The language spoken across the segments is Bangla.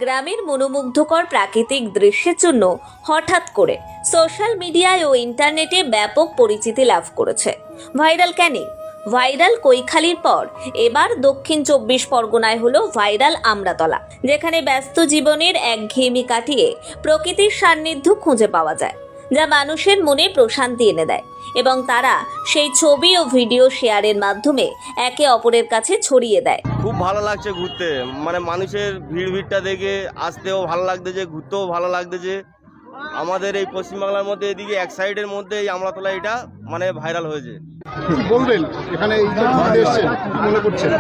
গ্রামের মনোমুগ্ধকর প্রাকৃতিক দৃশ্যের জন্য হঠাৎ করে সোশ্যাল মিডিয়ায় ও ইন্টারনেটে ব্যাপক পরিচিতি লাভ করেছে। ভাইরাল ক্যানিং। ভাইরাল কৈখালির পর এবার দক্ষিণ 24 পরগনায় হলো ভাইরাল আমড়াতলা, যেখানে ব্যস্ত জীবনের একঘেয়েমি কাটিয়ে প্রকৃতির সান্নিধ্য খুঁজে পাওয়া যায়, যা মানুষের মনে প্রশান্তি এনে দেয় এবং তারা সেই ছবি ও ভিডিও শেয়ারের মাধ্যমে একে অপরের কাছে ছড়িয়ে দেয়। খুব ভালো লাগছে ঘুরতে, মানে মানুষের ভিড়টা দেখে আসতেও ভালো লাগতেছে, ঘুরতেও ভালো লাগতেছে। আমাদের এই পশ্চিমবাংলার মধ্যে এদিকে এক সাইডের মধ্যে এই আমড়াতলা এটা মানে ভাইরাল হয়েছে। কি বলবেন এখানে এই যে ঘুরতে এসেছেন, কি মনে করছেন?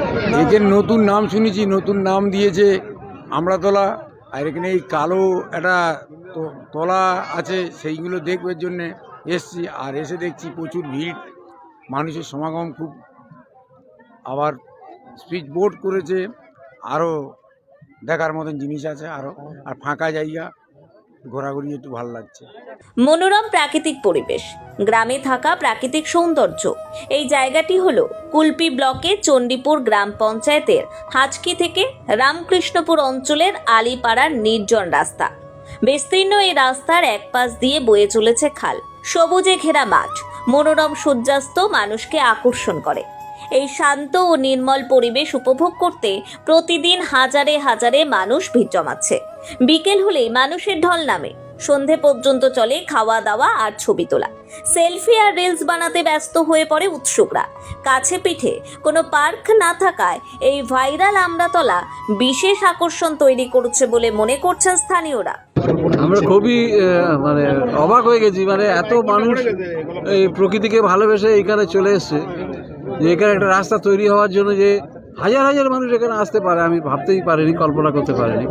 এদের নতুন নাম শুনেছি, নতুন নাম দিয়েছে আমড়াতলা। আর এখানে এই কালো একটা তলা আছে, সেইগুলো দেখবার জন্যে এসছি। আর এসে দেখছি প্রচুর ভিড়, মানুষের সমাগম খুব। আবার স্পিড বোট করেছে, আরও দেখার মতন জিনিস আছে আরও। আর ফাঁকা জায়গা, ঘোরাঘুরি একটু ভালো লাগছে। মনোরম প্রাকৃতিক পরিবেশ, গ্রামে থাকা প্রাকৃতিক সৌন্দর্য। এই জায়গাটি হলো কুলপি ব্লকের চণ্ডীপুর গ্রাম পঞ্চায়েতের হাঁচকি থেকে রামকৃষ্ণপুর অঞ্চলের আলিপাড়ার নির্জন রাস্তা। বিস্তীর্ণ এই রাস্তার এক পাশ দিয়ে বয়ে চলেছে খাল, সবুজে ঘেরা মাঠ, মনোরম সূর্যাস্ত মানুষকে আকর্ষণ করে। এই শান্ত ও নির্মল পরিবেশ উপভোগ করতে প্রতিদিন হাজারে হাজারে মানুষ ভিড় জমাচ্ছে। বিকেল হলেই মানুষের ঢল নামে, সন্ধে পর্যন্ত চলে খাওয়া দাওয়া আর ছবি তোলা। সেলফি আর রিলস বানাতে ব্যস্ত হয়ে পড়ে উৎসুকরা। কাছে পিঠে কোনো পার্ক না থাকায় এই ভাইরাল আমড়াতলা বিশেষ আকর্ষণ তৈরি করছে বলে মনে করছেন স্থানীয়রা। আমরা খুবই মানে অবাক হয়ে গেছি, মানে এত মানুষ এই প্রকৃতিকে ভালোবেসে এখানে চলে এসছে, যে এখানে একটা রাস্তা তৈরি হওয়ার জন্য যে হাজার হাজার মানুষ এখানে আসতে পারে আমি ভাবতেই পারিনি, কল্পনা করতে পারিনি।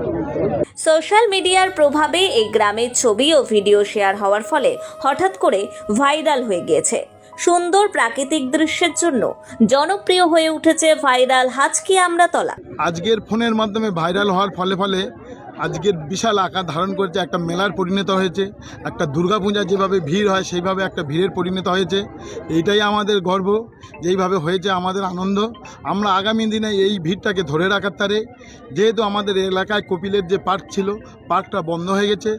সোশ্যাল মিডিয়ার প্রভাবে এই গ্রামের ছবি ও ভিডিও শেয়ার হওয়ার ফলে হঠাৎ করে ভাইরাল হয়ে গিয়েছে। সুন্দর প্রাকৃতিক দৃশ্যের জন্য জনপ্রিয় হয়ে উঠেছে ভাইরাল হাঁচকি আমড়াতলা। আজকের ফোনের মাধ্যমে ভাইরাল হওয়ার ফলে আজকের বিশাল আকার ধারণ করেছে, একটা মেলার পরিণত হয়েছে। একটা দুর্গাপূজা যেভাবে ভিড় হয় সেইভাবে একটা ভিড়ের পরিণত হয়েছে। এইটাই আমাদের গর্ব, যেইভাবে হয়েছে আমাদের আনন্দ। আমরা আগামী দিনে এই ভিড়টাকে ধরে রাখার তারে, যেহেতু আমাদের এলাকায় কপিলের যে পার্ক ছিল, পার্কটা বন্ধ হয়ে গেছে,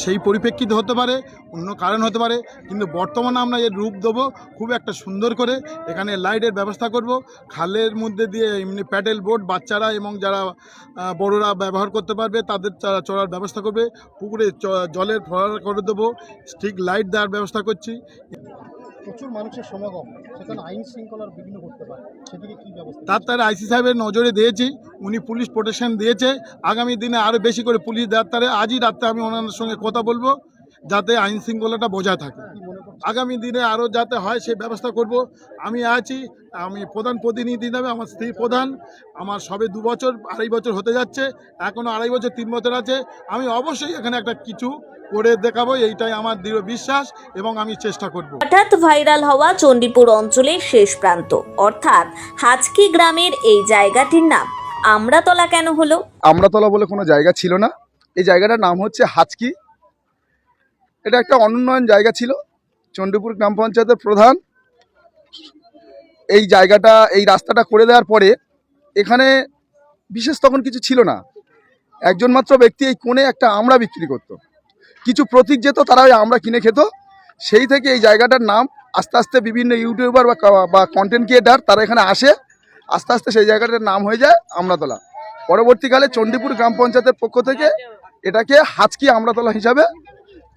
সেই পরিপ্রেক্ষিতে হতে পারে, অন্য কারণ হতে পারে, কিন্তু বর্তমানে আমরা এর রূপ দেবো খুব একটা সুন্দর করে। এখানে লাইটের ব্যবস্থা করব, খালের মধ্যে দিয়ে এমনি প্যাডেল বোট বাচ্চারা এবং যারা বড়রা ব্যবহার করতে পারবে তাদের চড়ার ব্যবস্থা করবে। পুকুরে জলের ফোয়ারা করে দেবো, স্ট্রিক লাইট দেওয়ার ব্যবস্থা করছি। প্রচুর মানুষের সমাগম, সেখানে আইন শৃঙ্খলার বিঘ্ন করতে পারে, সেদিকে কি ব্যবস্থা? তার আইসি সাহেবের নজরে দিয়েছি, উনি পুলিশ প্রোটেকশন দিয়েছে। আগামী দিনে আরও বেশি করে পুলিশ দেওয়ার তারে আজই রাত্রে আমি ওনার সঙ্গে কথা বলবো, যাতে আইন শৃঙ্খলাটা বজায় থাকে। আগামী দিনে আরও যাতে হয় সেই ব্যবস্থা করব। আমি আছি, আমি প্রধান প্রতিনিধি দেবে আমার স্ত্রী প্রধান। আমার সবে 2 বছর 2.5 বছর হতে যাচ্ছে, এখনও 2.5 বছর 3 বছর আছে। আমি অবশ্যই এখানে একটা কিছু করে দেখাবো, এইটাই আমার দৃঢ় বিশ্বাস এবং আমি চেষ্টা করব। হঠাৎ ভাইরাল হওয়া চণ্ডীপুর অঞ্চলের শেষ প্রান্ত অর্থাৎ হাঁচকি গ্রামের এই জায়গাটির নাম আমড়াতলা কেন হলো? আমড়াতলা বলে কোনো জায়গা ছিল না, এই জায়গাটার নাম হচ্ছে হাঁচকি। এটা একটা অনুন্নয়ন জায়গা ছিল। চণ্ডীপুর গ্রাম পঞ্চায়েতের প্রধান এই জায়গাটা, এই রাস্তাটা করে দেওয়ার পরে এখানে বিশেষ তখন কিছু ছিল না। একজন মাত্র ব্যক্তি এই কোণে একটা আমড়া বিক্রি করত, কিছু প্রতীক যেত, তারা ওই আমড়া কিনে খেত। সেই থেকে এই জায়গাটার নাম আস্তে আস্তে বিভিন্ন ইউটিউবার বা কন্টেন্ট ক্রিয়েটার তারা এখানে আসে, আস্তে আস্তে সেই জায়গাটার নাম হয়ে যায় আমড়াতলা। পরবর্তীকালে চণ্ডীপুর গ্রাম পঞ্চায়েতের পক্ষ থেকে এটাকে হাঁচকি আমড়াতলা হিসাবে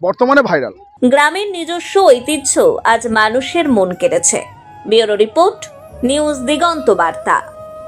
বর্তমানে ভাইরাল। গ্রামের নিজস্ব ঐতিহ্য আজ মানুষের মন কেড়েছে। ব্যুরো রিপোর্ট, নিউজ দিগন্ত বার্তা।